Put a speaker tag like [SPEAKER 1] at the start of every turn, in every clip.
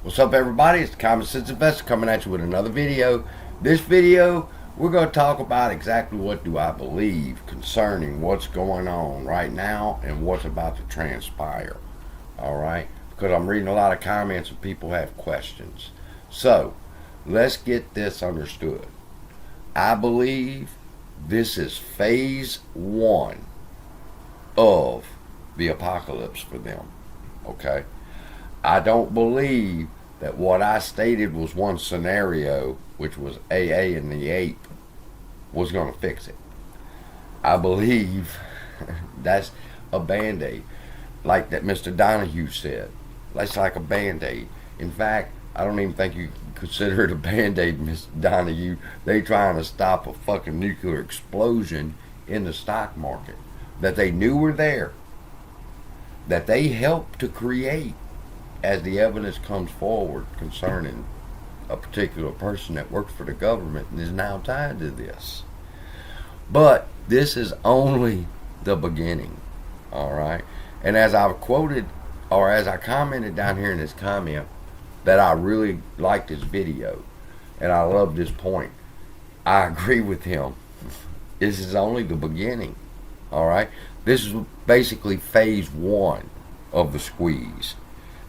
[SPEAKER 1] What's up, everybody? It's the Common Sense Investor coming at you with another video. This video, we're going to talk about exactly what do I believe concerning what's going on right now and what's about to transpire. All right? Because I'm reading a lot of comments and people have questions. So, let's get this understood. I believe this is phase one of the apocalypse for them. Okay? I don't believe that what I stated was one scenario, which was AA and the ape, was going to fix it. I believe that's a Band-Aid. Like that Mr. Donahue said. That's like a Band-Aid. In fact, I don't even think you can consider it a Band-Aid, Mr. Donahue. They trying to stop a fucking nuclear explosion in the stock market that they knew were there, that they helped to create, as the evidence comes forward concerning a particular person that works for the government and is now tied to this. But this is only the beginning, all right? And as I've quoted, or as I commented down here in this comment, that I really liked this video, and I love this point. I agree with him. This is only the beginning, all right? This is basically phase one of the squeeze.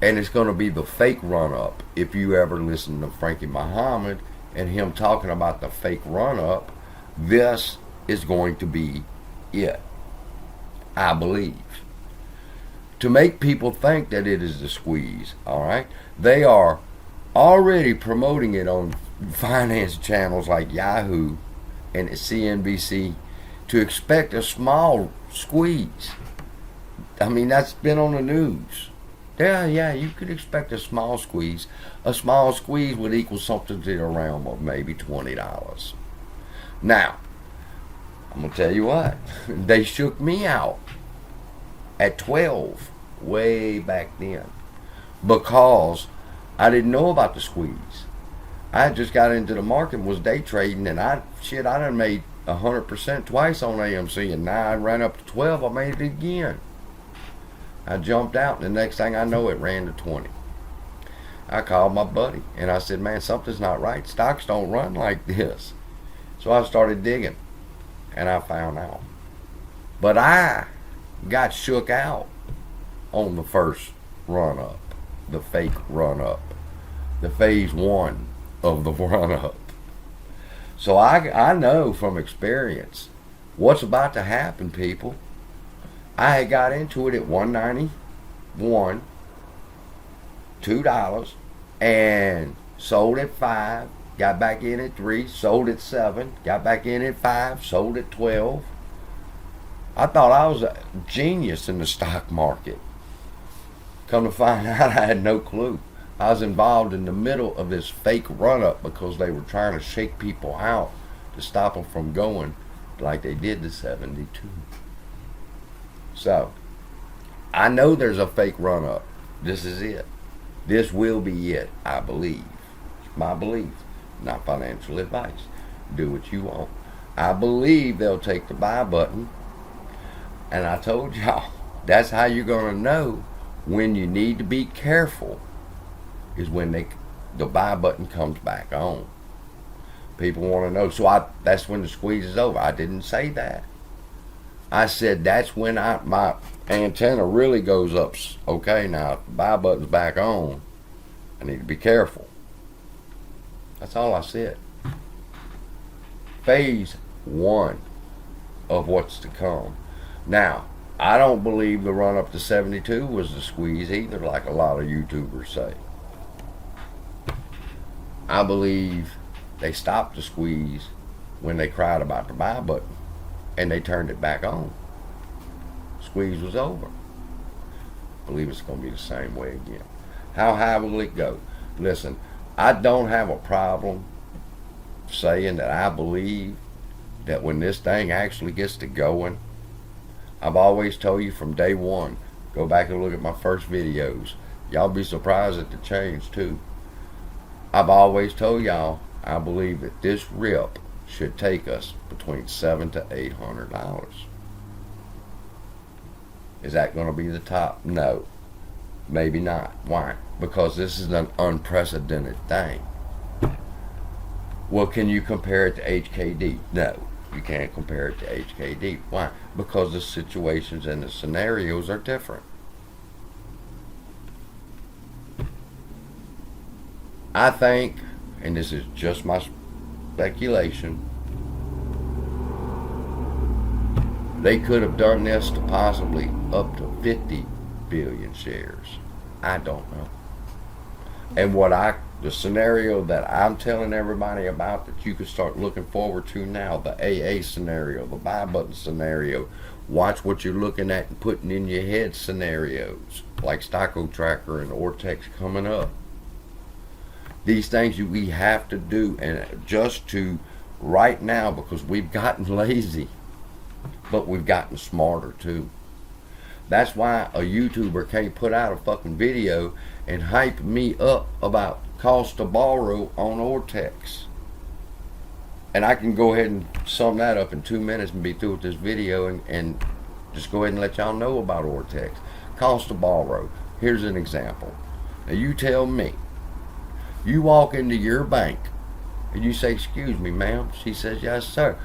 [SPEAKER 1] And it's going to be the fake run-up. If you ever listen to Frankie Muhammad and him talking about the fake run-up, this is going to be it, I believe. To make people think that it is the squeeze, all right? They are already promoting it on finance channels like Yahoo and CNBC to expect a small squeeze. I mean, that's been on the news. Yeah, you could expect a small squeeze. A small squeeze would equal something to the realm of maybe $20. Now, I'm going to tell you what. They shook me out at 12 way back then because I didn't know about the squeeze. I just got into the market and was day trading, and I done made 100% twice on AMC, and now I ran up to 12. I made it again. I jumped out, and the next thing I know, it ran to 20. I called my buddy, and I said, man, something's not right. Stocks don't run like this. So I started digging, and I found out. But I got shook out on the first run-up, the fake run-up, the phase one of the run-up. So I know from experience what's about to happen, people. I had got into it at $1.91, $2, and sold at $5, got back in at $3, sold at $7, got back in at $5, sold at $12. I thought I was a genius in the stock market. Come to find out, I had no clue. I was involved in the middle of this fake run-up because they were trying to shake people out to stop them from going like they did to 72. So, I know there's a fake run-up. This is it. This will be it, I believe. It's my belief, not financial advice. Do what you want. I believe they'll take the buy button. And I told y'all, that's how you're going to know when you need to be careful, is when the buy button comes back on. People want to know. So that's when the squeeze is over. I didn't say that. I said that's when my antenna really goes up. Okay, now if the buy button's back on, I need to be careful. That's all I said. Phase one of what's to come. Now, I don't believe the run up to 72 was the squeeze either, like a lot of YouTubers say. I believe they stopped the squeeze when they cried about the buy button. And they turned it back on. Squeeze was over. I believe it's going to be the same way again. How high will it go? Listen, I don't have a problem saying that I believe that when this thing actually gets to going, I've always told you from day one, go back and look at my first videos. Y'all be surprised at the change too. I've always told y'all, I believe that this rip should take us between $700 to $800. Is that going to be the top? No. Maybe not. Why? because this is an unprecedented thing. Well, can you compare it to HKD? No, you can't compare it to HKD. Why? Because the situations and the scenarios are different. I think, and this is just my speculation, they could have done this to possibly up to 50 billion shares. I don't know. And the scenario that I'm telling everybody about that you can start looking forward to now, the AA scenario, the buy button scenario, watch what you're looking at and putting in your head scenarios, like Stocko Tracker and Ortex coming up. These things we have to do, and just to right now, because we've gotten lazy, but we've gotten smarter too. That's why a YouTuber can't put out a fucking video and hype me up about cost to borrow on Ortex. And I can go ahead and sum that up in 2 minutes and be through with this video and just go ahead and let y'all know about Ortex. Cost to borrow. Here's an example. Now you tell me, you walk into your bank and you say, "Excuse me, ma'am." She says, "Yes, sir."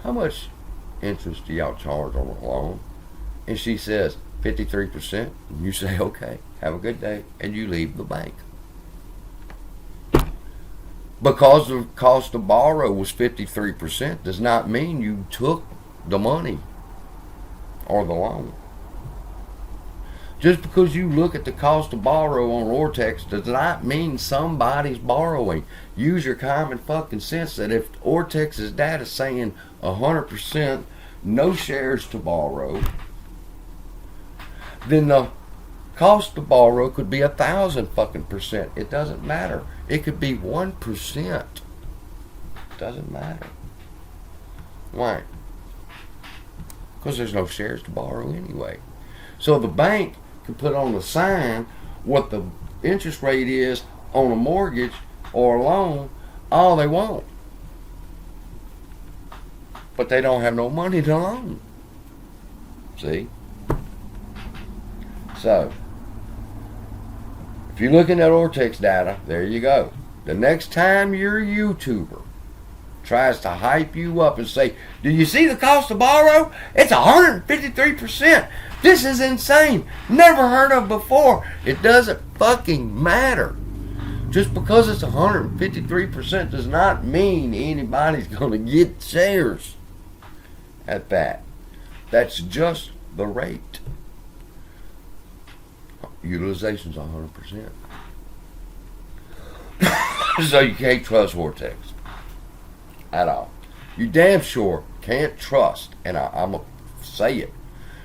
[SPEAKER 1] "How much interest do y'all charge on a loan?" And she says, 53%. And you say, "Okay, have a good day," and you leave the bank. Because the cost to borrow was 53% does not mean you took the money or the loan. Just because you look at the cost to borrow on Ortex does not mean somebody's borrowing. Use your common fucking sense that if Ortex's data saying 100% no shares to borrow, then the cost to borrow could be 1,000 fucking percent. It doesn't matter. It could be 1%. Doesn't matter. Why? Because there's no shares to borrow anyway. So the bank can put on the sign what the interest rate is on a mortgage or a loan all they want. But they don't have no money to loan. See? So, if you're looking at Ortex data, there you go. The next time your YouTuber tries to hype you up and say, "Do you see the cost to borrow? It's 153%. This is insane. Never heard of before." It doesn't fucking matter. Just because it's 153% does not mean anybody's going to get shares at that. That's just the rate. Utilization's 100%. So you can't trust Ortex at all. You damn sure can't trust, and I'm going to say it,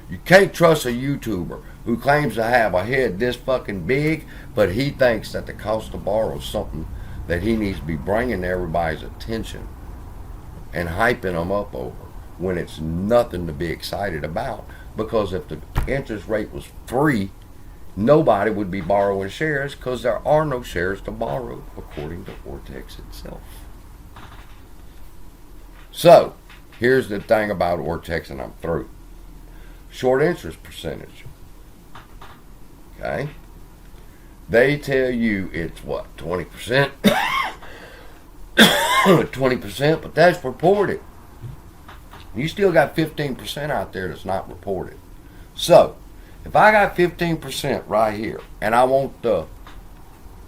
[SPEAKER 1] you can't trust a YouTuber who claims to have a head this fucking big, but he thinks that the cost to borrow is something that he needs to be bringing to everybody's attention and hyping them up over when it's nothing to be excited about. Because if the interest rate was free, nobody would be borrowing shares, because there are no shares to borrow according to Ortex itself. So, here's the thing about Ortex, and I'm through. Short interest percentage. Okay? They tell you it's what, 20%? 20%, but that's reported. You still got 15% out there that's not reported. So, if I got 15% right here, and I want the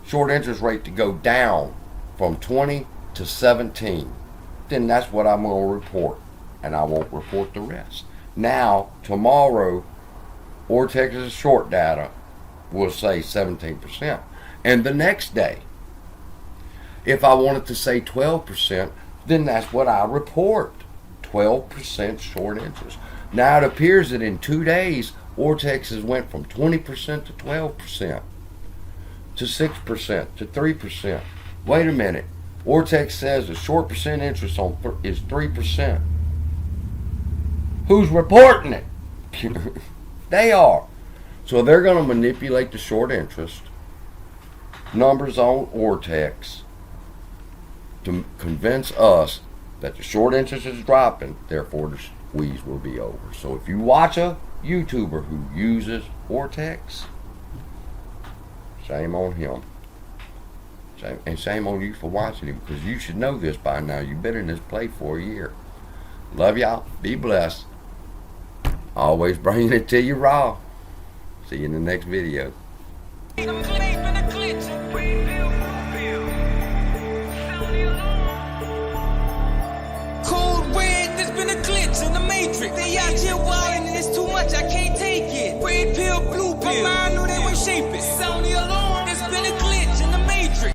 [SPEAKER 1] short interest rate to go down from 20 to 17, then that's what I'm going to report, and I won't report the rest. Now, tomorrow, Ortex's short data will say 17%. And the next day, if I wanted to say 12%, then that's what I report, 12% short interest. Now, it appears that in 2 days, Ortex has went from 20% to 12%, to 6%, to 3%. Wait a minute. Ortex says the short percent interest on is 3%. Who's reporting it? They are. So they're going to manipulate the short interest numbers on Ortex to convince us that the short interest is dropping, therefore the squeeze will be over. So if you watch a YouTuber who uses Ortex, Shame on him. And shame on you for watching him, because you should know this by now. You've been in this play for a year. Love y'all. Be blessed. Always bringing it to you raw. See you in the next video.